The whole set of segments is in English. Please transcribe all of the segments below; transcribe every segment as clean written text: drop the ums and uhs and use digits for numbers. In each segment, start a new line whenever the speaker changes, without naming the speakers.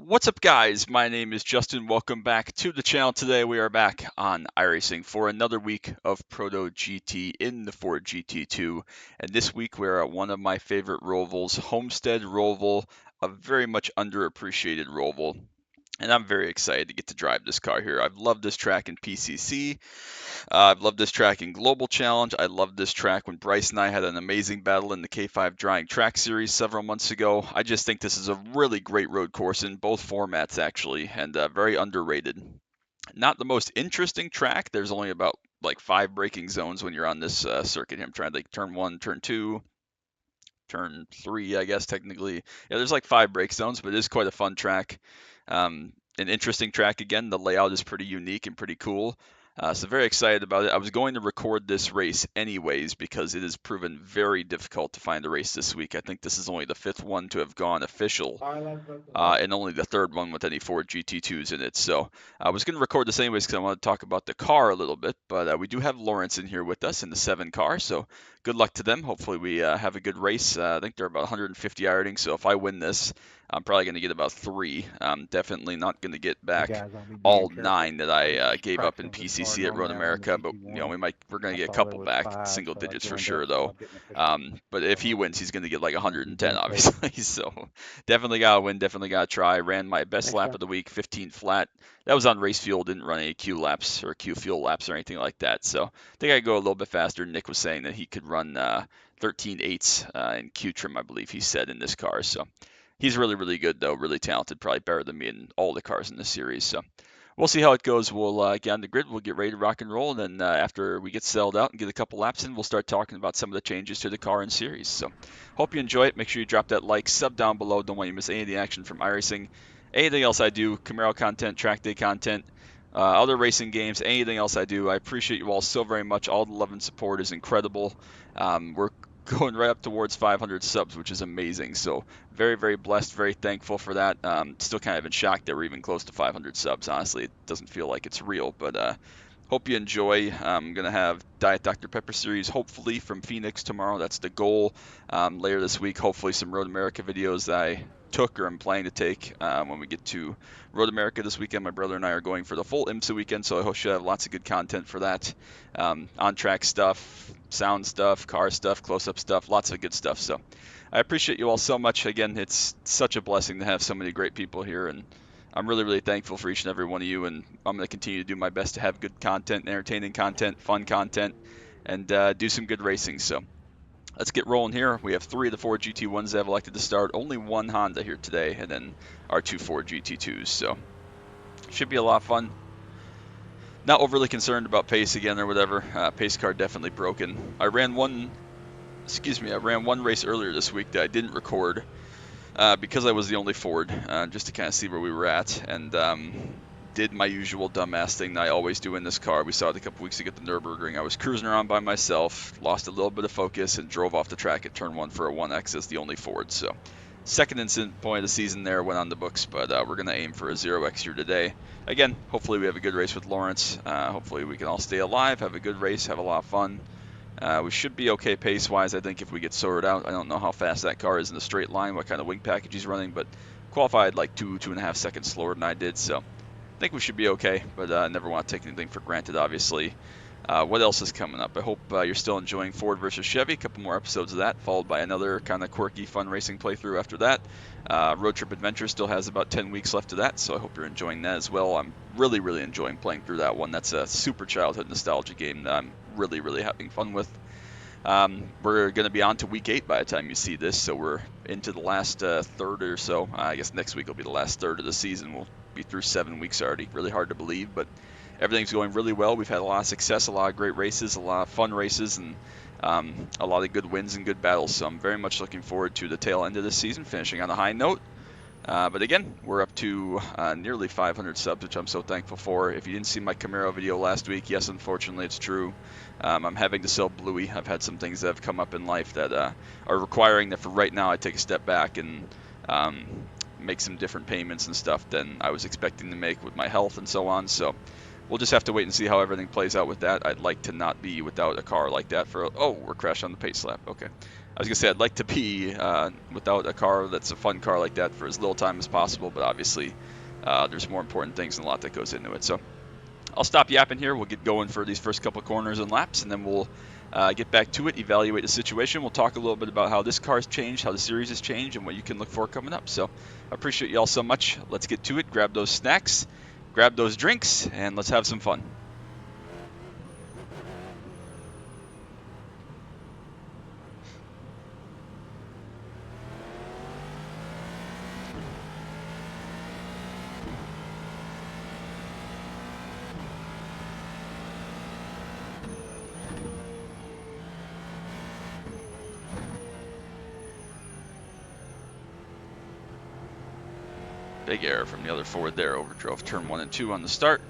What's up, guys? My name is Justin. Welcome back to the channel. Today we are back on iRacing for another week of Proto-GT in the Ford GT2. And this week we're at one of my favorite rovals, Homestead Roval, a very much underappreciated roval. And I'm very excited to get to drive this car here. I've loved this track in PCC. I've loved this track in Global Challenge. I loved this track when Bryce and I had an amazing battle in the K5 Drying Track Series several months ago. I just think this is a really great road course in both formats, actually, and very underrated. Not the most interesting track. There's only about like 5 braking zones when you're on this circuit. I'm trying to like turn 1, turn 2, turn 3, I guess technically. Yeah, there's like 5 brake zones, but it is quite a fun track. An interesting track again. The layout is pretty unique and pretty cool. So very excited about it. I was going to record this race anyways because it has proven very difficult to find a race this week. I think this is only the 5th one to have gone official, and only the 3rd one with any Ford GT2s in it. So I was going to record this anyways because I want to talk about the car a little bit. But we do have Lawrence in here with us in the 7 car. So good luck to them. Hopefully we have a good race. I think they're about 150 ratings. So if I win this, I'm probably going to get about 3. I'm definitely not going to get
Hey
back
guys, I'll be
all
damn careful.
9that
I was
I
just
gave up in
practicing with the car
PCC at Road
normally. I run the
America, but
GT1.
we're going
I
to get a
saw there
couple
was
back,
5,
single
so I
digits for
joined up.
sure
So
though.
I'll get an official.
But if he wins, he's going to get like
I'll be
110,
damn careful.
obviously. So definitely got to win, definitely got to try. Ran my best
Thanks,
lap
guys.
of the week, 15 flat. That was on race fuel, didn't run any Q laps or Q fuel laps or anything like that. So I think I go a little bit faster. Nick was saying that he could run 13.8s in Q trim, I believe he said, in this car. So he's really, really good though, really talented, probably better than me in all the cars in this series. So we'll see how it goes. We'll get on the grid. We'll get ready to rock and roll. And then after we get settled out and get a couple laps in, we'll start talking about some of the changes to the car and series. So hope you enjoy it. Make sure you drop that like, sub down below. Don't want you to miss any of the action from iRacing. Anything else I do, Camaro content, track day content, other racing games, anything else I do. I appreciate you all so very much. All the love and support is incredible. We're going right up towards 500 subs, which is amazing. So very, very blessed, very thankful for that. Still kind of in shock that we're even close to 500 subs. Honestly, it doesn't feel like it's real, but hope you enjoy. I'm going to have Diet Dr. Pepper series, hopefully from Phoenix tomorrow. That's the goal. Later this week, hopefully some Road America videos that I took or I'm planning to take when we get to Road America this weekend. My brother and I are going for the full IMSA weekend, so I hope you have lots of good content for that. On-track stuff, sound stuff, car stuff, close-up stuff, lots of good stuff. So I appreciate you all so much. Again, it's such a blessing to have so many great people here, and I'm really, really thankful for each and every one of you, and I'm going to continue to do my best to have good content, entertaining content, fun content, and do some good racing. So let's get rolling here. We have 3 of the 4 GT1s that have elected to start, only 1 Honda here today, and then our 2 Ford GT2s. So should be a lot of fun. Not overly concerned about pace again or whatever. Pace car definitely broken. I ran one race earlier this week that I didn't record because I was the only Ford, just to kind of see where we were at, and did my usual dumbass thing that I always do in this car. We saw it a couple weeks ago at the Nürburgring. I was cruising around by myself, lost a little bit of focus, and drove off the track at turn 1 for a 1X as the only Ford. So second incident point of the season there went on the books, but we're going to aim for a 0X here today. Again, hopefully we have a good race with Lawrence. Hopefully we can all stay alive, have a good race, have a lot of fun. We should be okay pace-wise, I think, if we get sorted out. I don't know how fast that car is in the straight line, what kind of wing package he's running, but qualified like 2.5 seconds slower than I did, so I think we should be okay, but I never want to take anything for granted, obviously. What else is coming up? I hope you're still enjoying Ford versus Chevy. A couple more episodes of that, followed by another kind of quirky, fun racing playthrough after that. Road Trip Adventure still has about 10 weeks left of that, so I hope you're enjoying that as well. I'm really, really enjoying playing through that one. That's a super childhood nostalgia game that I'm really, really having fun with. We're going to be on to week 8 by the time you see this, so we're into the last third or so. I guess next week will be the last third of the season. We'll be through 7 weeks already. Really hard to believe, but everything's going really well. We've had a lot of success, a lot of great races, a lot of fun races, and a lot of good wins and good battles. So I'm very much looking forward to the tail end of this season, finishing on a high note. But again, we're up to nearly 500 subs, which I'm so thankful for. If you didn't see my Camaro video last week, yes, unfortunately, it's true. I'm having to sell Bluey. I've had some things that have come up in life that are requiring that for right now I take a step back and make some different payments and stuff than I was expecting to make with my health and so on. So we'll just have to wait and see how everything plays out with that. I'd like to not be without a car like that for... Oh, we're crashed on the pace lap. Okay. I was gonna say I'd like to be without a car that's a fun car like that for as little time as possible, but obviously there's more important things and a lot that goes into it. So I'll stop yapping here. We'll get going for these first couple corners and laps, and then we'll get back to it, evaluate the situation. We'll talk a little bit about how this car's changed, how the series has changed, and what you can look for coming up. So I appreciate you all so much. Let's get to it. Grab those snacks, grab those drinks, and let's have some fun. Big error from the other Ford there. Overdrove turn 1 and 2 on the start.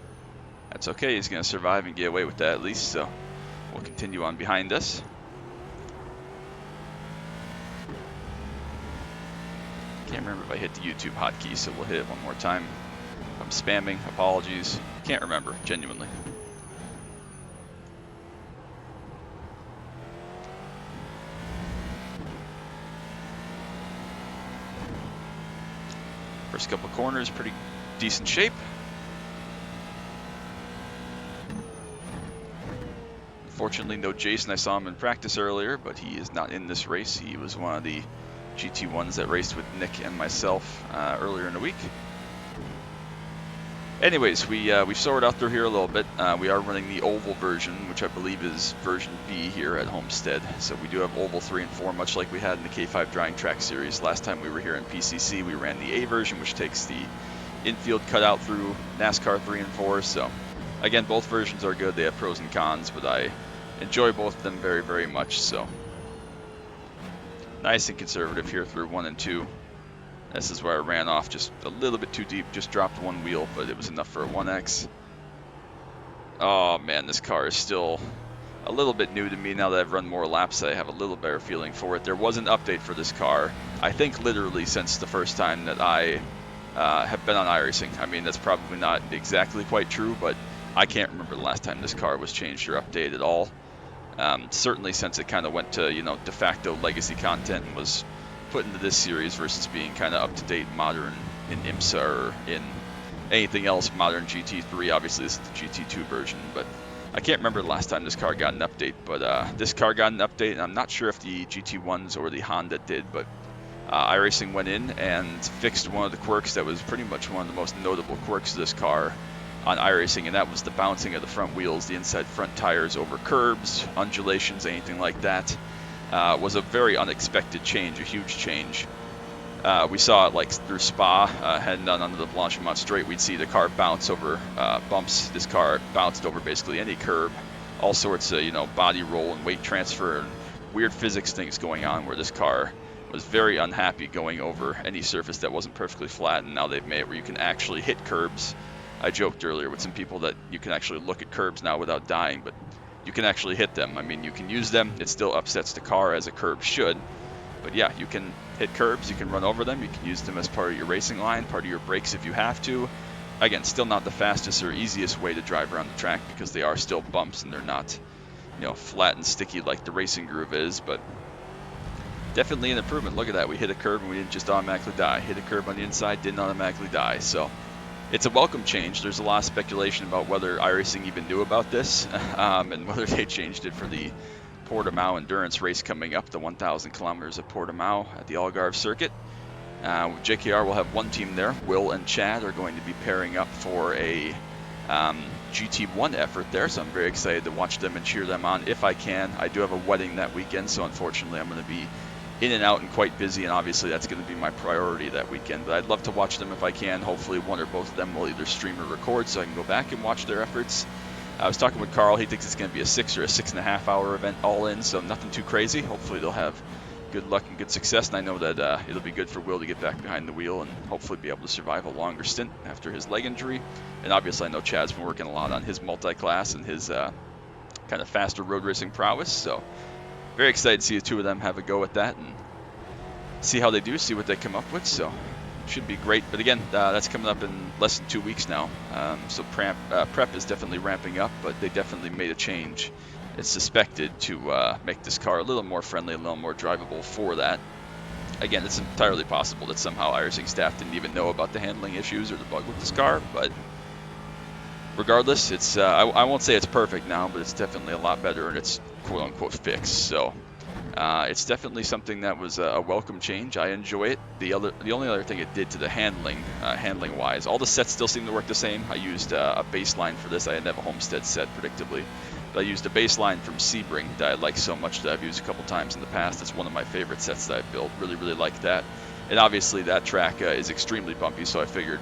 That's okay. He's going to survive and get away with that at least. So we'll continue on behind us. Can't remember if I hit the YouTube hotkey, so we'll hit it one more time. If I'm spamming, apologies. Can't remember, genuinely. First couple corners, pretty decent shape. Unfortunately, no Jason. I saw him in practice earlier, but he is not in this race. He was one of the GT1s that raced with Nick and myself earlier in the week. Anyways, we've sorted out through here a little bit. We are running the oval version, which I believe is version B here at Homestead. So we do have oval 3 and 4, much like we had in the K5 Drying Track Series. Last time we were here in PCC, we ran the A version, which takes the infield cutout through NASCAR 3 and 4. So again, both versions are good. They have pros and cons, but I enjoy both of them very, very much. So nice and conservative here through 1 and 2. This is where I ran off just a little bit too deep, just dropped one wheel, but it was enough for a 1X. Oh man, this car is still a little bit new to me. Now that I've run more laps, I have a little better feeling for it. There was an update for this car, I think literally since the first time that I have been on iRacing. I mean, that's probably not exactly quite true, but I can't remember the last time this car was changed or updated at all. Certainly since it kind of went to, de facto legacy content and was put into this series versus being kind of up-to-date modern in IMSA or in anything else modern GT3. Obviously this is the GT2 version, but I can't remember the last time this car got an update. But this car got an update, and I'm not sure if the GT1s or the Honda did, but iRacing went in and fixed one of the quirks that was pretty much one of the most notable quirks of this car on iRacing, and that was the bouncing of the front wheels, the inside front tires over curbs, undulations, anything like that. Was a very unexpected change, a huge change. We saw it like through Spa, heading down onto the Blanchimont Straight. We'd see the car bounce over bumps. This car bounced over basically any curb. All sorts of body roll and weight transfer and weird physics things going on, where this car was very unhappy going over any surface that wasn't perfectly flat. And now they've made it where you can actually hit curbs. I joked earlier with some people that you can actually look at curbs now without dying, but you can actually hit them. I mean, you can use them. It still upsets the car as a curb should. But yeah, you can hit curbs, you can run over them, you can use them as part of your racing line, part of your brakes if you have to. Again, still not the fastest or easiest way to drive around the track because they are still bumps and they're not, flat and sticky like the racing groove is, but definitely an improvement. Look at that. We hit a curb and we didn't just automatically die. Hit a curb on the inside, didn't automatically die. So it's a welcome change. There's a lot of speculation about whether iRacing even knew about this and whether they changed it for the Portimao endurance race coming up, the 1,000 kilometers of Portimao at the Algarve circuit. JKR will have one team there. Will and Chad are going to be pairing up for a GT1 effort there, so I'm very excited to watch them and cheer them on if I can. I do have a wedding that weekend, so unfortunately I'm going to be in and out and quite busy, and obviously that's going to be my priority that weekend. But I'd love to watch them if I can. Hopefully one or both of them will either stream or record so I can go back and watch their efforts. I was talking with Carl. He thinks it's going to be a 6 or a 6.5 hour event all in, so nothing too crazy. Hopefully they'll have good luck and good success, and I know that it'll be good for Will to get back behind the wheel and hopefully be able to survive a longer stint after his leg injury. And obviously I know Chad's been working a lot on his multi-class and his kind of faster road racing prowess, so very excited to see the two of them have a go at that and see how they do, see what they come up with. So it should be great. But again, that's coming up in less than 2 weeks now. So prep is definitely ramping up, but they definitely made a change it's suspected to make this car a little more friendly, a little more drivable for that. Again, it's entirely possible that somehow iRacing staff didn't even know about the handling issues or the bug with this car, but regardless, it's I won't say it's perfect now, but it's definitely a lot better and it's quote-unquote fixed. So it's definitely something that was a welcome change. I enjoy it. The only other thing it did to the handling wise, all the sets still seem to work the same. I used a baseline for this. I didn't have a Homestead set predictably, but I used a baseline from Sebring that I like so much that I've used a couple times in the past. It's one of my favorite sets that I've built. Really, really like that. And obviously that track is extremely bumpy, so I figured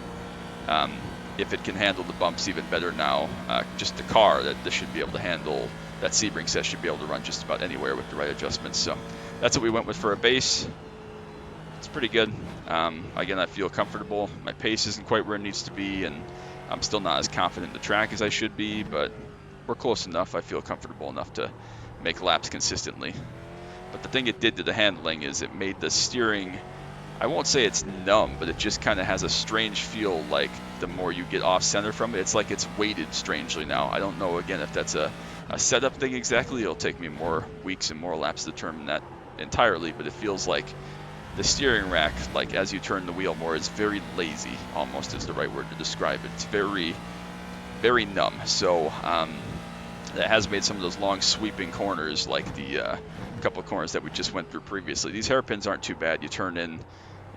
if it can handle the bumps even better now, just the car, that this should be able to handle, that Sebring set should be able to run just about anywhere with the right adjustments. So that's what we went with for a base. It's pretty good. Again, I feel comfortable. My pace isn't quite where it needs to be, and I'm still not as confident in the track as I should be, but we're close enough. I feel comfortable enough to make laps consistently. But the thing it did to the handling is it made the steering, I won't say it's numb, but it just kind of has a strange feel, like the more you get off center from it, it's like it's weighted strangely now. I don't know, again, if that's a setup thing exactly. It'll take me more weeks and more laps to determine that entirely, but it feels like the steering rack, like as you turn the wheel more, is very lazy, almost is the right word to describe it. It's very, very numb. So that has made some of those long sweeping corners, like the couple of corners that we just went through previously. These hairpins aren't too bad. You turn in,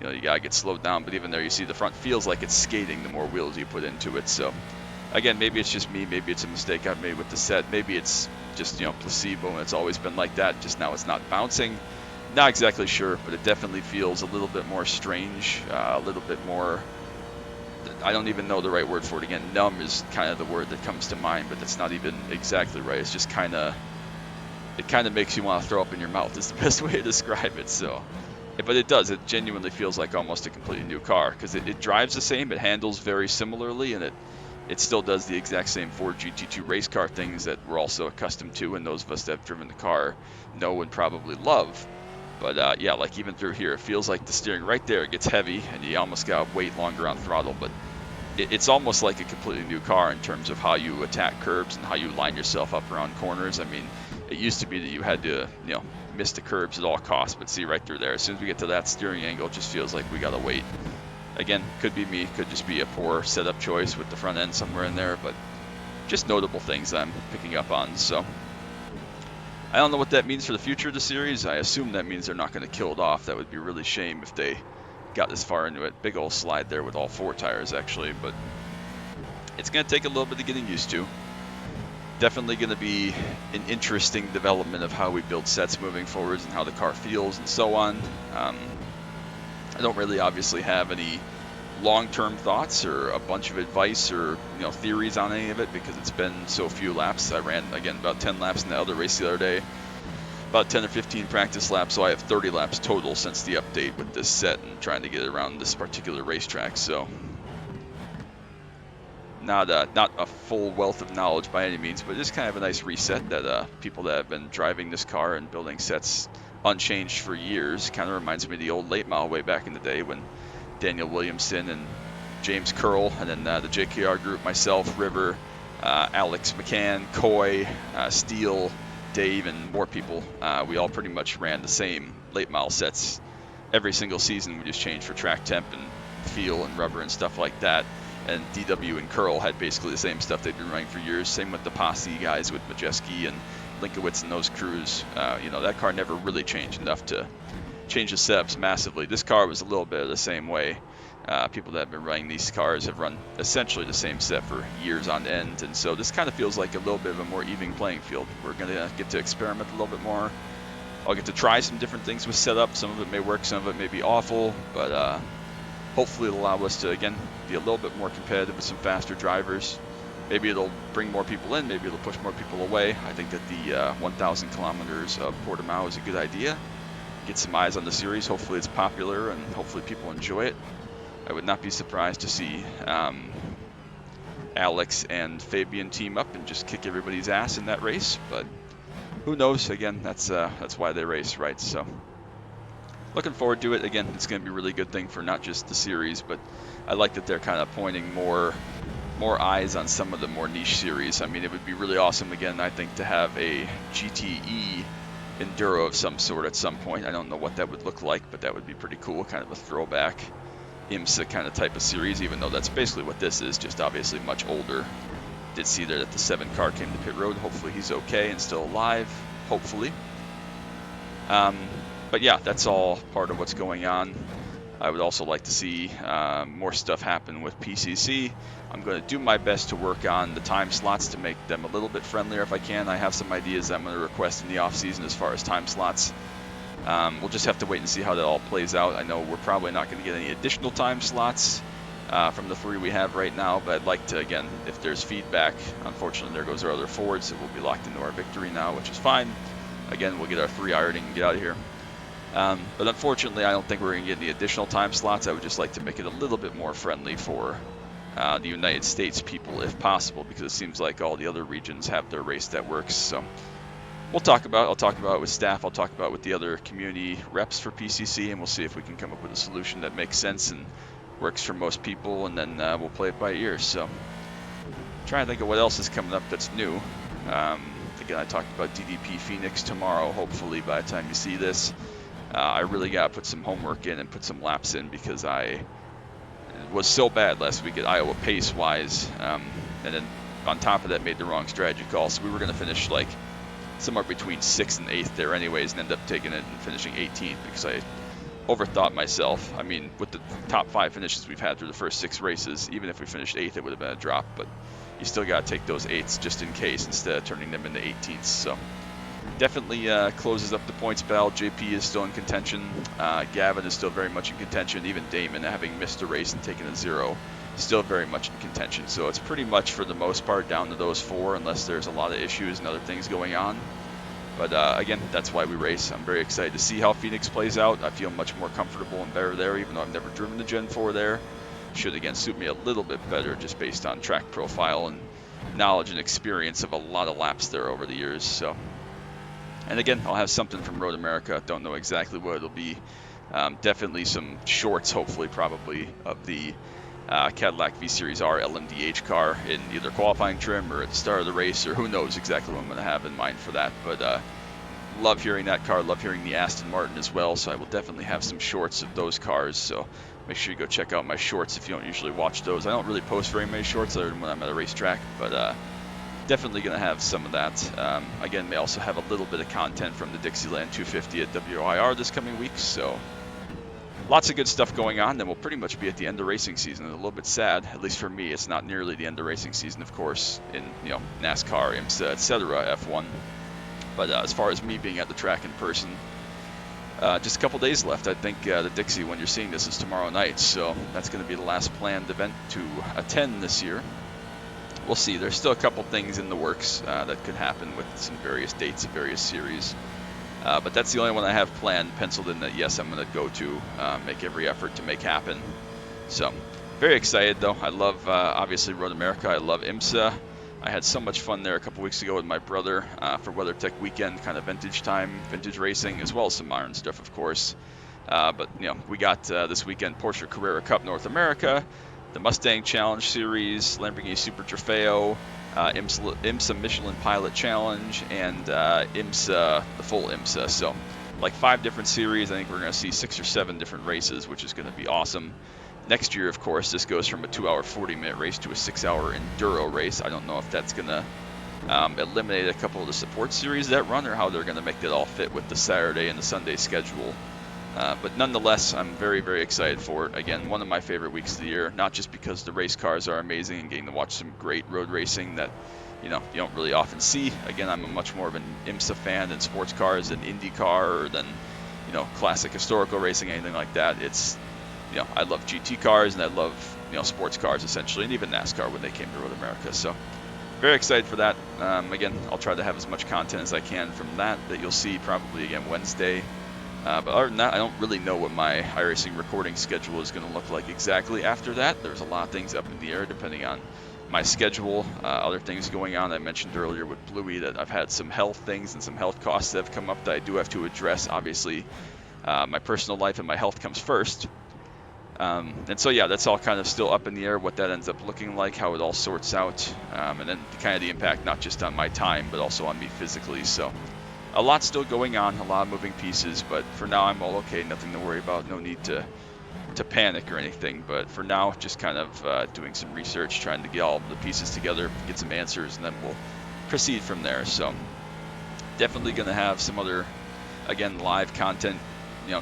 you know, you gotta get slowed down, but even there you see the front feels like it's skating the more wheels you put into it. So again, maybe it's just me, maybe it's a mistake I've made with the set, maybe it's just, you know, placebo and it's always been like that, just now it's not bouncing. Not exactly sure, but it definitely feels a little bit more strange, a little bit more, I don't even know the right word for it. Again, numb is kind of the word that comes to mind, but that's not even exactly right. It's just kind of, it kind of makes you want to throw up in your mouth is the best way to describe it. So, but it does, it genuinely feels like almost a completely new car, because it drives the same, it handles very similarly, and it still does the exact same Ford GT2 race car things that we're also accustomed to, and those of us that have driven the car know and probably love. But yeah, like even through here, it feels like the steering right there, it gets heavy, and you almost gotta wait longer on throttle, but it's almost like a completely new car in terms of how you attack curbs and how you line yourself up around corners. I mean, it used to be that you had to, you know, miss the curbs at all costs, but see right through there, as soon as we get to that steering angle, it just feels like we gotta wait. Again, could be me, could just be a poor setup choice with the front end somewhere in there, but just notable things I'm picking up on. So I don't know what that means for the future of the series. I assume that means they're not going to kill it off. That would be really shame if they got this far into it. Big old slide there with all 4 tires actually, but it's going to take a little bit of getting used to. Definitely going to be an interesting development of how we build sets moving forwards and how the car feels and so on. I don't really obviously have any long-term thoughts or a bunch of advice or, you know, theories on any of it, because it's been so few laps. I ran, again, about 10 laps in the other race the other day, about 10 or 15 practice laps, so I have 30 laps total since the update with this set and trying to get it around this particular racetrack. So not a full wealth of knowledge by any means, but just kind of a nice reset that people that have been driving this car and building sets unchanged for years, kind of reminds me of the old late model way back in the day when Daniel Williamson and James Curl, and then the JKR group, myself, River, Alex McCann, Coy, Steele, Dave, and more people, we all pretty much ran the same late model sets every single season. We just changed for track temp and feel and rubber and stuff like that. And DW and Curl had basically the same stuff they'd been running for years. Same with the Posse guys with Majeski and Linkowitz and those crews. You know, that car never really changed enough to change the setups massively. This car was a little bit of the same way. People that have been running these cars have run essentially the same set for years on end, and so this kind of feels like a little bit of a more even playing field. We're going to get to experiment a little bit more. I'll get to try some different things with setup. Some of it may work, some of it may be awful, but hopefully it'll allow us to, again, be a little bit more competitive with some faster drivers. Maybe it'll bring more people in, maybe it'll push more people away. I think that the 1,000 kilometers of Portimao is a good idea. Get some eyes on the series. Hopefully it's popular and hopefully people enjoy it. I would not be surprised to see Alex and Fabian team up and just kick everybody's ass in that race, but who knows? Again, that's why they race, right? So looking forward to it. Again, it's going to be a really good thing for not just the series, but I like that they're kind of pointing more more eyes on some of the more niche series. I mean, it would be really awesome, again, I think, to have a GTE Enduro of some sort at some point. I don't know what that would look like, but that would be pretty cool, kind of a throwback IMSA kind of type of series, even though that's basically what this is, just obviously much older. Did see there that the 7 car came to pit road. Hopefully he's okay and still alive, hopefully. But yeah, that's all part of what's going on. I would also like to see more stuff happen with PCC. I'm going to do my best to work on the time slots to make them a little bit friendlier if I can. I have some ideas I'm going to request in the off season as far as time slots. We'll just have to wait and see how that all plays out. I know we're probably not going to get any additional time slots from the 3 we have right now, but I'd like to, again, if there's feedback. Unfortunately, there goes our other Ford, so we'll be locked into our victory now, which is fine. Again, we'll get our 3 ironing and get out of here. But unfortunately, I don't think we're going to get any additional time slots. I would just like to make it a little bit more friendly for the United States people, if possible, because it seems like all the other regions have their race that works. So I'll talk about it with staff. I'll talk about it with the other community reps for PCC, and we'll see if we can come up with a solution that makes sense and works for most people, and then we'll play it by ear. So trying to think of what else is coming up that's new. Again, I talked about DDP Phoenix tomorrow, hopefully by the time you see this. I really got to put some homework in and put some laps in, because I was so bad last week at Iowa pace-wise, and then on top of that made the wrong strategy call. So we were going to finish like somewhere between 6th and 8th there anyways, and end up taking it and finishing 18th because I overthought myself. I mean, with the top 5 finishes we've had through the first 6 races, even if we finished 8th, it would have been a drop, but you still got to take those 8ths just in case instead of turning them into 18ths. So definitely closes up the points battle. JP is still in contention. Gavin is still very much in contention. Even Damon, having missed a race and taken a 0, still very much in contention. So it's pretty much, for the most part, down to those 4, unless there's a lot of issues and other things going on. But again, that's why we race. I'm very excited to see how Phoenix plays out. I feel much more comfortable and better there, even though I've never driven the Gen 4 there. Should, again, suit me a little bit better just based on track profile and knowledge and experience of a lot of laps there over the years. So, and again, I'll have something from Road America. Don't know exactly what it'll be. Definitely some shorts, hopefully, probably, of the Cadillac V-Series R LMDH car in either qualifying trim or at the start of the race, or who knows exactly what I'm going to have in mind for that. But love hearing that car, love hearing the Aston Martin as well, so I will definitely have some shorts of those cars. So make sure you go check out my shorts if you don't usually watch those. I don't really post very many shorts other than when I'm at a racetrack, but definitely going to have some of that. Again, may also have a little bit of content from the Dixieland 250 at WIR this coming week, so lots of good stuff going on. Then we'll pretty much be at the end of racing season. A little bit sad, at least for me. It's not nearly the end of racing season, of course, in NASCAR, IMSA, etc., F1. But as far as me being at the track in person, just a couple days left. I think the Dixie, when you're seeing this, is tomorrow night, so that's going to be the last planned event to attend this year. We'll see. There's still a couple things in the works that could happen with some various dates of various series. But that's the only one I have planned, penciled in, that yes, I'm going to go to, make every effort to make happen. So very excited, though. I love, obviously, Road America. I love IMSA. I had so much fun there a couple weeks ago with my brother for WeatherTech weekend, kind of vintage time, vintage racing, as well as some iron stuff, of course. But we got this weekend Porsche Carrera Cup North America, the Mustang Challenge Series, Lamborghini Super Trofeo, IMSA Michelin Pilot Challenge, and IMSA, the full IMSA. So like 5 different series. I think we're going to see 6 or 7 different races, which is going to be awesome. Next year, of course, this goes from a 2-hour, 40-minute race to a 6-hour enduro race. I don't know if that's going to eliminate a couple of the support series that run, or how they're going to make that all fit with the Saturday and the Sunday schedule. But nonetheless, I'm very, very excited for it. Again, one of my favorite weeks of the year, not just because the race cars are amazing and getting to watch some great road racing that you don't really often see. Again, I'm much more of an IMSA fan than sports cars and IndyCar, or than classic historical racing, anything like that. It's I love GT cars, and I love sports cars essentially, and even NASCAR when they came to Road America. So very excited for that. Again, I'll try to have as much content as I can from that you'll see probably again Wednesday. But other than that, I don't really know what my iRacing recording schedule is going to look like exactly after that. There's a lot of things up in the air depending on my schedule, other things going on. I mentioned earlier with Bluey that I've had some health things and some health costs that have come up that I do have to address. Obviously, my personal life and my health comes first. And so yeah, that's all kind of still up in the air, what that ends up looking like, how it all sorts out, and then kind of the impact not just on my time, but also on me physically. So a lot still going on, a lot of moving pieces, but for now I'm all okay, nothing to worry about, no need to panic or anything. But for now, just kind of doing some research, trying to get all the pieces together, get some answers, and then we'll proceed from there. So definitely going to have some other, again, live content,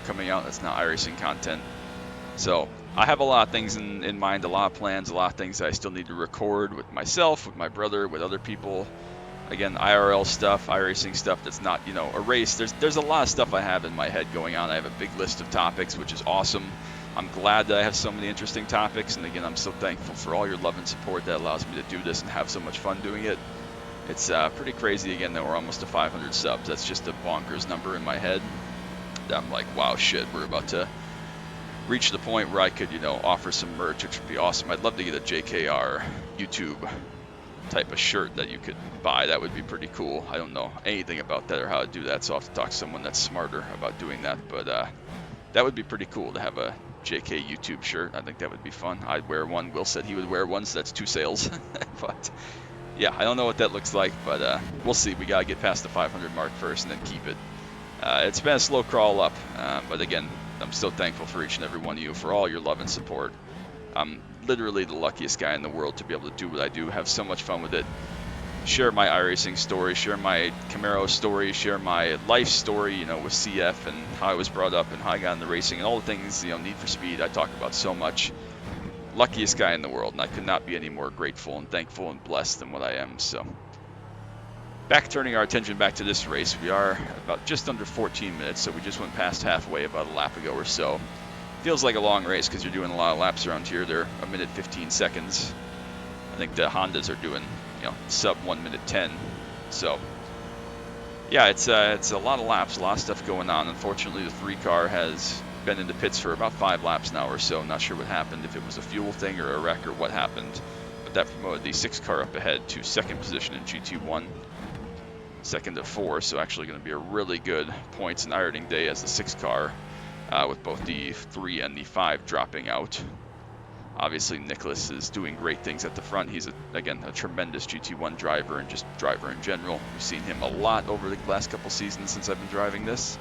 coming out that's not iRacing content. So I have a lot of things in mind, a lot of plans, a lot of things that I still need to record with myself, with my brother, with other people. Again, IRL stuff, iRacing stuff that's not, a race. There's a lot of stuff I have in my head going on. I have a big list of topics, which is awesome. I'm glad that I have so many interesting topics, and again, I'm so thankful for all your love and support that allows me to do this and have so much fun doing it. It's pretty crazy, again, that we're almost to 500 subs. That's just a bonkers number in my head. I'm like, wow, shit, we're about to reach the point where I could, offer some merch, which would be awesome. I'd love to get a JKR YouTube type of shirt that you could buy. That would be pretty cool. I don't know anything about that or how to do that, so I'll have to talk to someone that's smarter about doing that. But that would be pretty cool to have a JK YouTube shirt. I think that would be fun. I'd wear one. Will said he would wear one, so that's 2 sales. But yeah, I don't know what that looks like, but we'll see. We gotta get past the 500 mark first and then keep it. It's been a slow crawl up, but again, I'm still thankful for each and every one of you for all your love and support. I'm literally the luckiest guy in the world to be able to do what I do, have so much fun with it, share my iRacing story, share my Camaro story, share my life story, with CF and how I was brought up and how I got into racing and all the things, Need for Speed, I talk about so much. Luckiest guy in the world, and I could not be any more grateful and thankful and blessed than what I am. So turning our attention back to this race, we are about just under 14 minutes, so we just went past halfway about a lap ago or so. Feels like a long race because you're doing a lot of laps around here. They're 1 minute 15 seconds. I think the Hondas are doing, sub 1 minute 10. So yeah, it's a lot of laps, a lot of stuff going on. Unfortunately, the 3 car has been in the pits for about 5 laps now or so. Not sure what happened, if it was a fuel thing or a wreck or what happened. But that promoted the 6 car up ahead to 2nd position in GT1. 2nd to 4, so actually going to be a really good points and ironing day as the 6 car, with both the 3 and the 5 dropping out. Obviously, Nicholas is doing great things at the front. He's, again, a tremendous GT1 driver and just driver in general. We've seen him a lot over the last couple seasons since I've been driving this.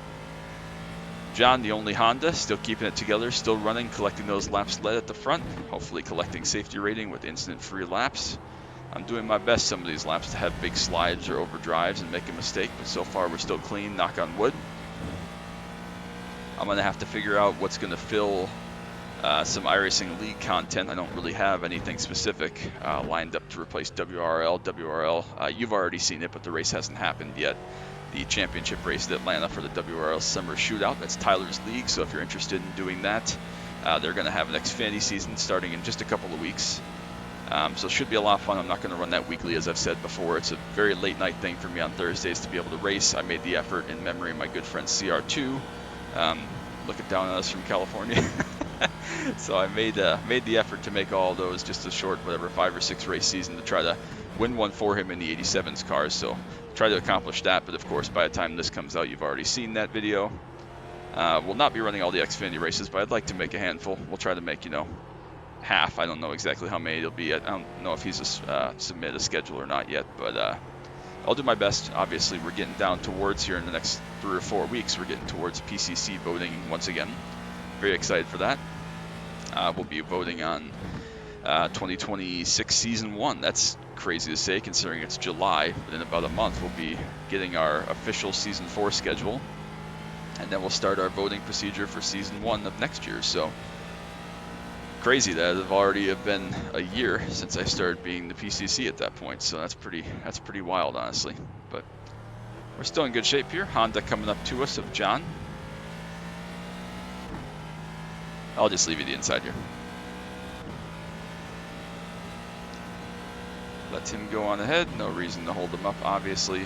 John, the only Honda, still keeping it together, still running, collecting those laps led at the front, hopefully collecting safety rating with incident-free laps. I'm doing my best some of these laps to have big slides or overdrives and make a mistake, but so far we're still clean, knock on wood. I'm going to have to figure out what's going to fill some iRacing League content. I don't really have anything specific lined up to replace WRL. WRL, you've already seen it, but the race hasn't happened yet. The championship race at Atlanta for the WRL Summer Shootout, that's Tyler's League, so if you're interested in doing that, they're going to have an Xfinity season starting in just a couple of weeks. So it should be a lot of fun. I'm not going to run that weekly, as I've said before. It's a very late night thing for me on Thursdays to be able to race. I made the effort in memory of my good friend CR2, looking down on us from California. So I made the effort to make all those just a short, 5 or 6 race season to try to win one for him in the 87s cars. So try to accomplish that. But of course, by the time this comes out, you've already seen that video. We'll not be running all the Xfinity races, but I'd like to make a handful. We'll try to make, half. I don't know exactly how many it'll be. I don't know if he's submitted a schedule or not yet, but I'll do my best. Obviously, we're getting down towards here in the next 3 or 4 weeks. We're getting towards PCC voting once again. Very excited for that. We'll be voting on 2026 Season 1. That's crazy to say considering it's July, but in about a month we'll be getting our official Season 4 schedule, and then we'll start our voting procedure for Season 1 of next year. So crazy that it'll already have been a year since I started being the PCC at that point, so that's pretty wild, honestly. But we're still in good shape here. Honda coming up to us of John. I'll just leave you the inside here. Let him go on ahead. No reason to hold him up, obviously.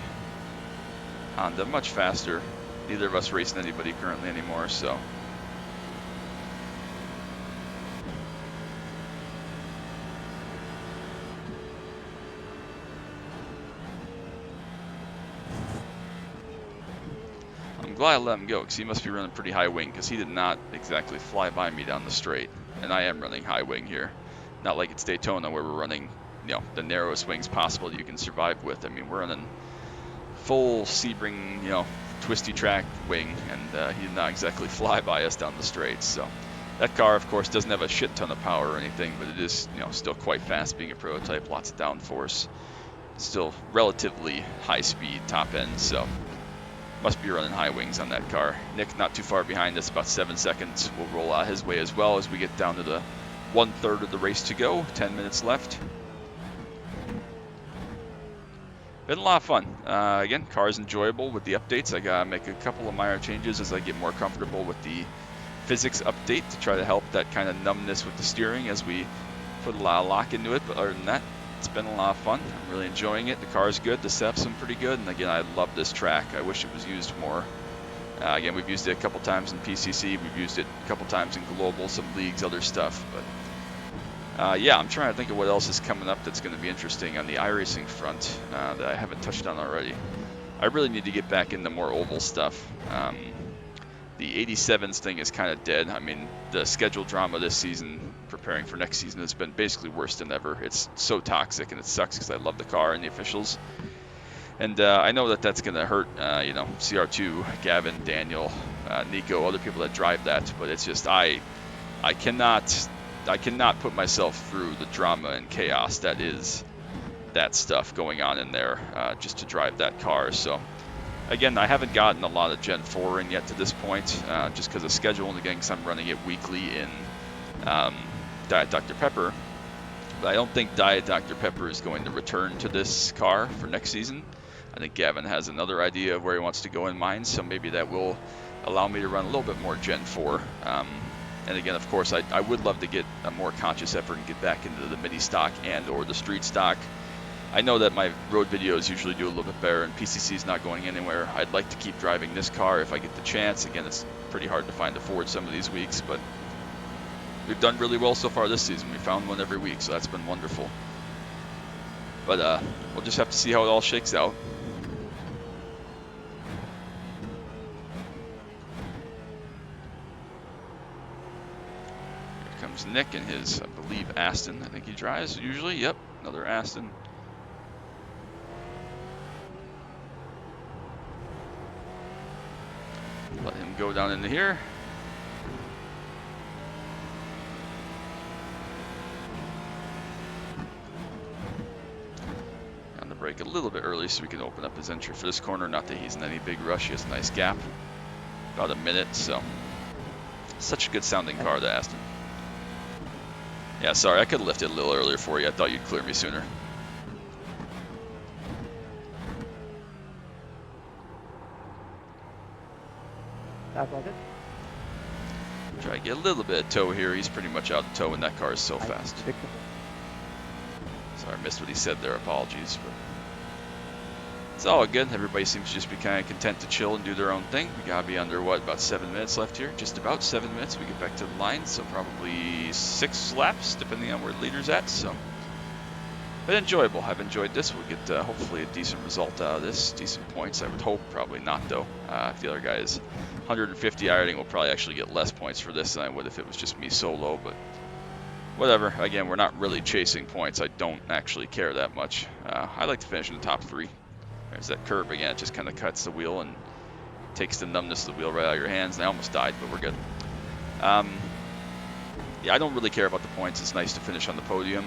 Honda much faster. Neither of us racing anybody currently anymore, so. I'm glad I let him go because he must be running pretty high wing because he did not exactly fly by me down the straight. and I am running high wing here. Not like it's Daytona where we're running, you know, the narrowest wings possible that you can survive with. I mean, we're running full Sebring, you know, twisty track wing, and he did not exactly fly by us down the straight. So that car, of course, doesn't have a shit ton of power or anything, but it is, you know, still quite fast being a prototype. Lots of downforce, still relatively high speed, top end. So must be running high wings on that car. Nick not too far behind us, about 7 seconds. We'll roll out his way as well as we get down to the 1/3 of the race to go. 10 minutes left. Been a lot of fun. Again, car's enjoyable with the updates. I gotta make a couple of minor changes as I get more comfortable with the physics update to try to help that kind of numbness with the steering as we put a lot of lock into it. But other than that, it's been a lot of fun. I'm really enjoying it. The car's good. The setup's been pretty good. And again, I love this track. I wish it was used more. Again, we've used it a couple times in PCC. We've used it a couple times in Global, some leagues, other stuff. But yeah, I'm trying to think of what else is coming up that's going to be interesting on the iRacing front that I haven't touched on already. I really need to get back into more oval stuff. The 87s thing is kind of dead. I mean, the schedule drama this season, preparing for next season, has been basically worse than ever. It's so toxic, and it sucks because I love the car and the officials. And I know that that's going to hurt, you know, CR2, Gavin, Daniel, Nico, other people that drive that. But it's just I cannot put myself through the drama and chaos that is that stuff going on in there just to drive that car. So again, I haven't gotten a lot of Gen 4 in yet to this point, just because of schedule, and again, because I'm running it weekly in Diet Dr. Pepper. But I don't think Diet Dr. Pepper is going to return to this car for next season. I think Gavin has another idea of where he wants to go in mind, so maybe that will allow me to run a little bit more Gen 4. And again, of course, I would love to get a more conscious effort and get back into the mini stock and or the street stock. I know that my road videos usually do a little bit better, and PCC is not going anywhere. I'd like to keep driving this car if I get the chance. Again, it's pretty hard to find a Ford some of these weeks, but we've done really well so far this season. We found one every week, so that's been wonderful. But we'll just have to see how it all shakes out. Here comes Nick in his, I believe, Aston. I think he drives usually. Yep, another Aston. Let him go down into here. On the brake a little bit early so we can open up his entry for this corner. Not that he's in any big rush. He has a nice gap. About a minute, so. Such a good sounding car, the Aston. Yeah, sorry, I could have lifted a little earlier for you. I thought you'd clear me sooner. Try to get a little bit of tow here. He's pretty much out of tow, and that car is so fast. Sorry, I missed what he said there. Apologies. But it's all good. Everybody seems to just be kind of content to chill and do their own thing. We gotta be under, what, about 7 minutes left here? Just about 7 minutes. We get back to the line, so probably 6 laps, depending on where the leader's at. So, but enjoyable. I've enjoyed this. We'll get hopefully a decent result out of this. Decent points, I would hope. Probably not, though. If the other guys 150 iRacing will probably actually get less points for this than I would if it was just me solo, but whatever. Again, we're not really chasing points. I don't actually care that much. I like to finish in the top 3. There's that curb again. It just kind of cuts the wheel and takes the numbness of the wheel right out of your hands. And I almost died, but we're good. Yeah, I don't really care about the points. It's nice to finish on the podium.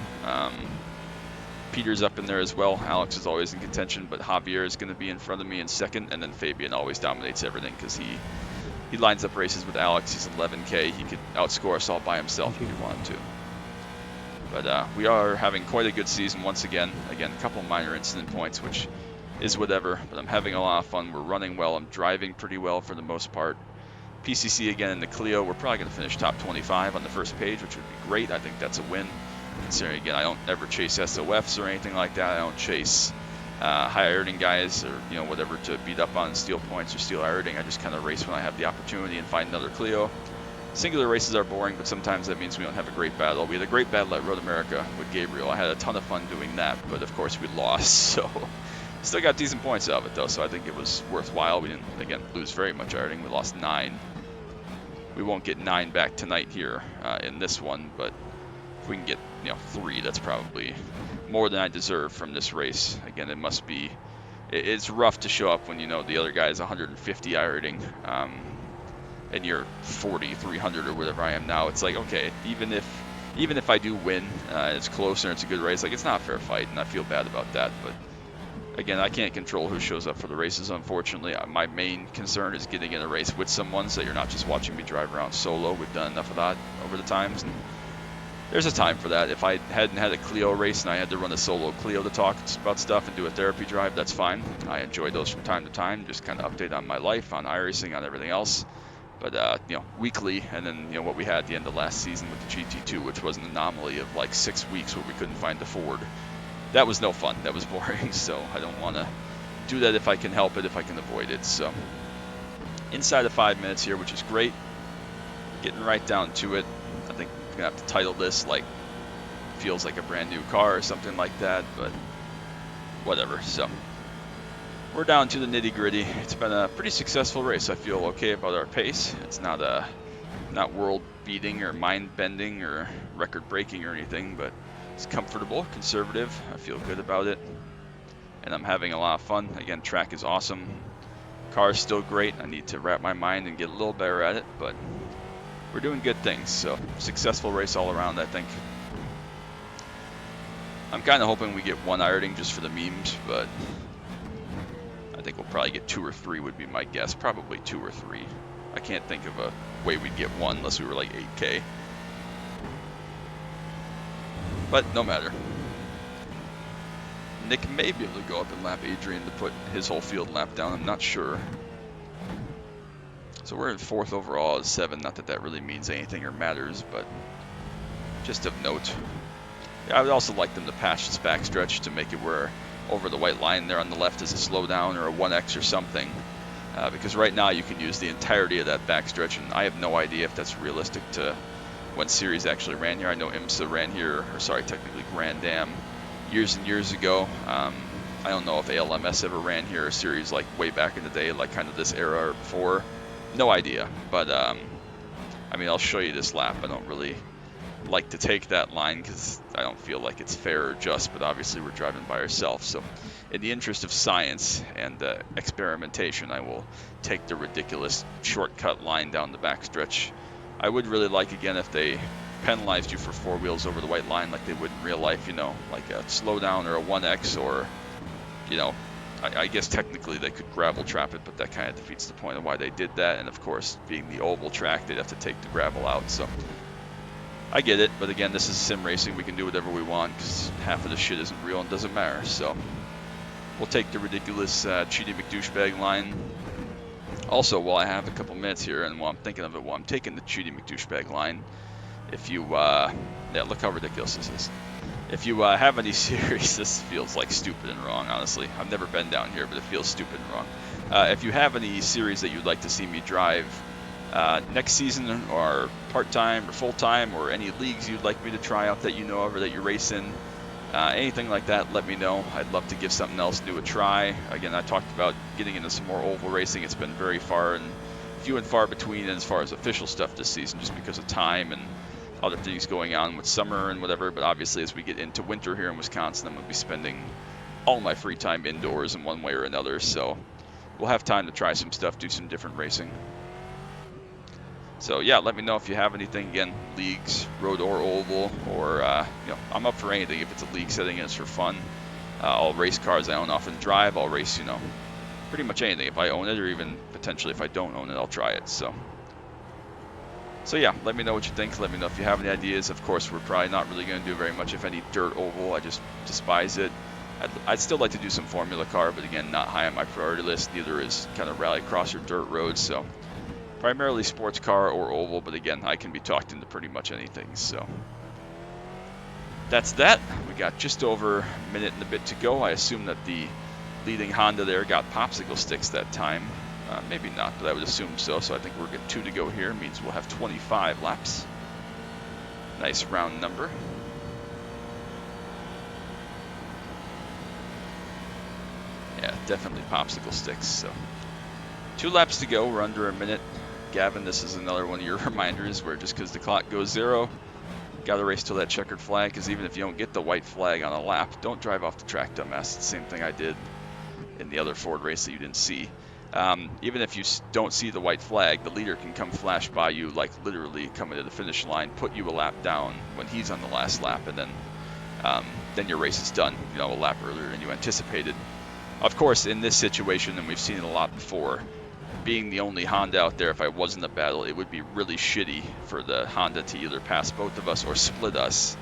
Peter's up in there as well. Alex is always in contention, but Javier is going to be in front of me in second, and then Fabian always dominates everything because he lines up races with Alex. He's 11K. He could outscore us all by himself if he wanted to. But we are having quite a good season once again. Again, a couple minor incident points, which is whatever, but I'm having a lot of fun. We're running well. I'm driving pretty well for the most part. PCC again in the Clio. We're probably going to finish top 25 on the first page, which would be great. I think that's a win. Considering, again, I don't ever chase SOFs or anything like that. I don't chase high iRacing guys or, you know, whatever to beat up on steal points or steal iRacing. I just kind of race when I have the opportunity and find another Clio. Singular races are boring, but sometimes that means we don't have a great battle. We had a great battle at Road America with Gabriel. I had a ton of fun doing that, but of course we lost, so still got decent points out of it, though, so I think it was worthwhile. We didn't, again, lose very much iRacing. We lost 9. We won't get 9 back tonight here in this one, but if we can get 3, that's probably more than I deserve from this race. Again, it must be, it's rough to show up when the other guy is 150 iRating, and you're 40, 300 or whatever I am now. It's like, okay, even if I do win, it's close and it's a good race, like, it's not a fair fight, and I feel bad about that. But again, I can't control who shows up for the races, unfortunately. My main concern is getting in a race with someone, so you're not just watching me drive around solo. We've done enough of that over the times, and there's a time for that. If I hadn't had a Clio race and I had to run a solo Clio to talk about stuff and do a therapy drive, that's fine. I enjoy those from time to time, just kind of update on my life, on iRacing, on everything else. But weekly, and then what we had at the end of last season with the GT2, which was an anomaly of like 6 weeks where we couldn't find the Ford. That was no fun. That was boring. So I don't want to do that if I can help it, if I can avoid it. So inside of 5 minutes here, which is great. Getting right down to it. I think I'm gonna have to title this like "Feels Like a Brand New Car" or something like that. But whatever. So we're down to the nitty-gritty. It's been a pretty successful race. I feel okay about our pace. It's not world-beating or mind-bending or record-breaking or anything, but it's comfortable, conservative. I feel good about it, and I'm having a lot of fun. Again, track is awesome. Car is still great. I need to wrap my mind and get a little better at it, but we're doing good things. So successful race all around, I think. I'm kind of hoping we get 1 iRating just for the memes, but I think we'll probably get 2 or 3 would be my guess. Probably 2 or 3. I can't think of a way we'd get 1 unless we were like 8K. But no matter. Nick may be able to go up and lap Adrian to put his whole field lap down. I'm not sure. So we're in 4th overall at 7. Not that that really means anything or matters, but just of note. Yeah, I would also like them to patch this backstretch to make it where over the white line there on the left is a slowdown or a 1X or something. Because right now you can use the entirety of that backstretch, and I have no idea if that's realistic to when series actually ran here. I know IMSA ran here, or sorry, technically Grand Am, years and years ago. I don't know if ALMS ever ran here, a series like way back in the day, like kind of this era or before. No idea, but I mean, I'll show you this lap. I don't really like to take that line because I don't feel like it's fair or just, but obviously we're driving by ourselves. So in the interest of science and experimentation, I will take the ridiculous shortcut line down the backstretch. I would really like, again, if they penalized you for 4 wheels over the white line like they would in real life, like a slowdown or a 1X, or, I guess technically they could gravel trap it, but that kind of defeats the point of why they did that. And of course, being the oval track, they'd have to take the gravel out. So I get it, but again, this is sim racing. We can do whatever we want because half of the shit isn't real and doesn't matter. So we'll take the ridiculous cheaty McDouchebag line. Also, while I have a couple minutes here, and while I'm thinking of it, while I'm taking the cheaty McDouchebag line, if you, yeah, look how ridiculous this is. If you have any series, this feels like stupid and wrong, honestly. I've never been down here, but it feels stupid and wrong. If you have any series that you'd like to see me drive next season, or part-time or full-time, or any leagues you'd like me to try out that you know of or that you race in, anything like that, let me know. I'd love to give something else new a try. Again, I talked about getting into some more oval racing. It's been very few and far between as far as official stuff this season, just because of time and other things going on with summer and whatever. But obviously, as we get into winter here in Wisconsin, I'm going to be spending all my free time indoors in one way or another. So we'll have time to try some stuff, do some different racing. So yeah, let me know if you have anything. Again, leagues, road or oval, or I'm up for anything. If it's a league setting and it's for fun, I'll race cars I don't often drive. I'll race, pretty much anything. If I own it, or even potentially if I don't own it, I'll try it. So yeah, let me know what you think. Let me know if you have any ideas. Of course, we're probably not really going to do very much, if any, dirt oval. I just despise it. I'd still like to do some Formula car, but again, not high on my priority list. Neither is kind of rallycross or dirt roads. So primarily sports car or oval, but again, I can be talked into pretty much anything. So that's that. We got just over a minute and a bit to go. I assume that the leading Honda there got popsicle sticks that time. Maybe not, but I would assume so. So I think we're getting 2 to go here. Means we'll have 25 laps. Nice round number. Yeah, definitely popsicle sticks. So 2 laps to go. We're under a minute. Gavin, this is another one of your reminders where just because the clock goes 0, got to race till that checkered flag, because even if you don't get the white flag on a lap, don't drive off the track, dumbass. It's the same thing I did in the other Ford race that you didn't see. Even if you don't see the white flag, the leader can come flash by you, like literally coming to the finish line, put you a lap down when he's on the last lap, and then your race is done, a lap earlier than you anticipated. Of course, in this situation, and we've seen it a lot before, being the only Honda out there, if I was in the battle, it would be really shitty for the Honda to either pass both of us or split us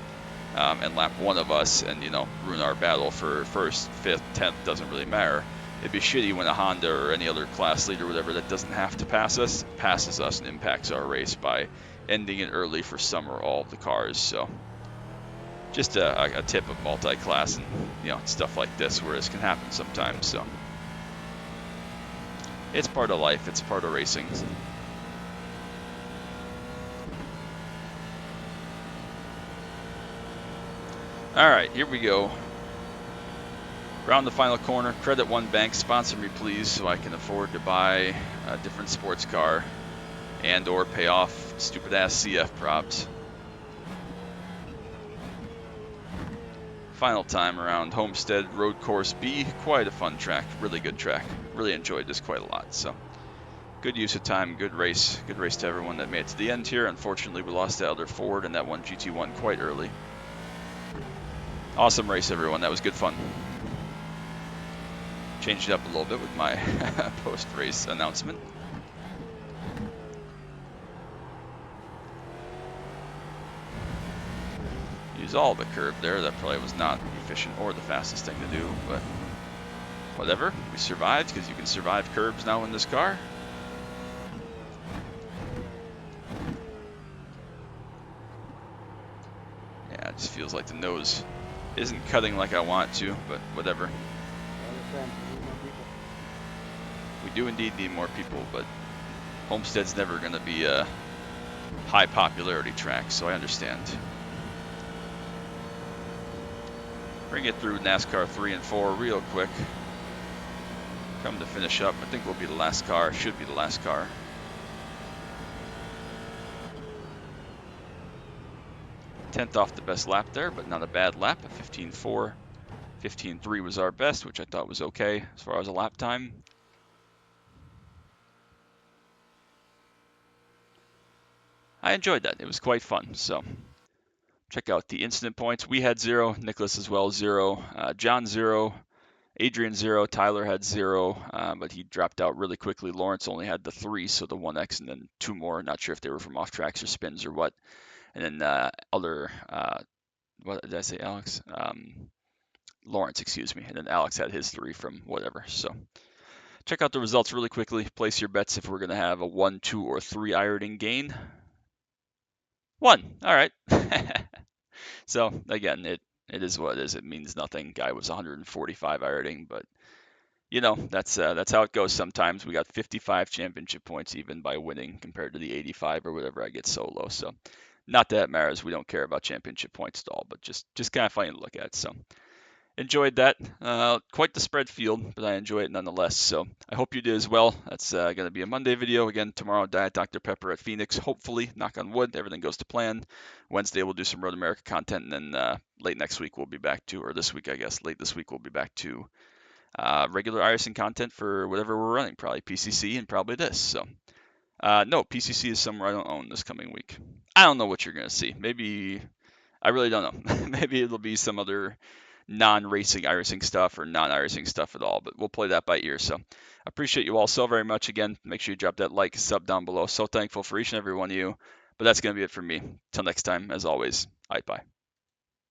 and lap one of us and, ruin our battle for first, fifth, 10th, doesn't really matter. It'd be shitty when a Honda or any other class leader or whatever that doesn't have to pass us, passes us and impacts our race by ending it early for some or all of the cars. So just a tip of multi-class and, stuff like this where this can happen sometimes. So it's part of life. It's part of racing. All right, here we go. Around the final corner. Credit One Bank, sponsor me please so I can afford to buy a different sports car and or pay off stupid ass CF props. Final time around Homestead Road Course B. Quite a fun track, really good track. Really enjoyed this quite a lot. So good use of time, good race to everyone that made it to the end here. Unfortunately, we lost that other Ford and that one GT1 quite early. Awesome race, everyone. That was good fun. Changed it up a little bit with my post-race announcement. Use all the curb there. That probably was not efficient or the fastest thing to do, but whatever. We survived because you can survive curbs now in this car. Yeah, it just feels like the nose isn't cutting like I want to, but whatever. We do indeed need more people, but Homestead's never going to be a high popularity track, so I understand. Bring it through NASCAR 3 and 4 real quick. Come to finish up. I think we'll be the last car. Should be the last car. Tenth off the best lap there, but not a bad lap. A 15.4. 15.3 was our best, which I thought was okay as far as a lap time. I enjoyed that. It was quite fun. So check out the incident points. We had 0. Nicholas as well, 0. John, 0. Adrian, 0. Tyler had 0, but he dropped out really quickly. Lawrence only had the 3, so the 1X and then 2 more. Not sure if they were from off tracks or spins or what. And then what did I say, Alex? Lawrence, excuse me. And then Alex had his 3 from whatever. So check out the results really quickly. Place your bets if we're going to have a 1, 2, or 3 iRacing gain. 1. All right. So again, it is what it is. It means nothing. Guy was 145 iRacing, but that's how it goes sometimes. We got 55 championship points even by winning compared to the 85 or whatever I get solo. So not that it matters. We don't care about championship points at all, but just kind of funny to look at. So enjoyed that. Quite the spread field, but I enjoy it nonetheless. So I hope you did as well. That's going to be a Monday video. Again, tomorrow, Diet Dr. Pepper at Phoenix. Hopefully, knock on wood, everything goes to plan. Wednesday, we'll do some Road America content. And then late next week, we'll be back to, or this week, I guess, late this week, we'll be back to regular iRacing content for whatever we're running. Probably PCC and probably this. So no, PCC is somewhere I don't own this coming week. I don't know what you're going to see. Maybe, I really don't know. Maybe it'll be some other non-racing iRacing stuff or non-iRacing stuff at all, but we'll play that by ear. So I appreciate you all so very much. Again, make sure you drop that like, sub down below. So thankful for each and every one of you. But that's going to be it for me. Till next time, as always, bye.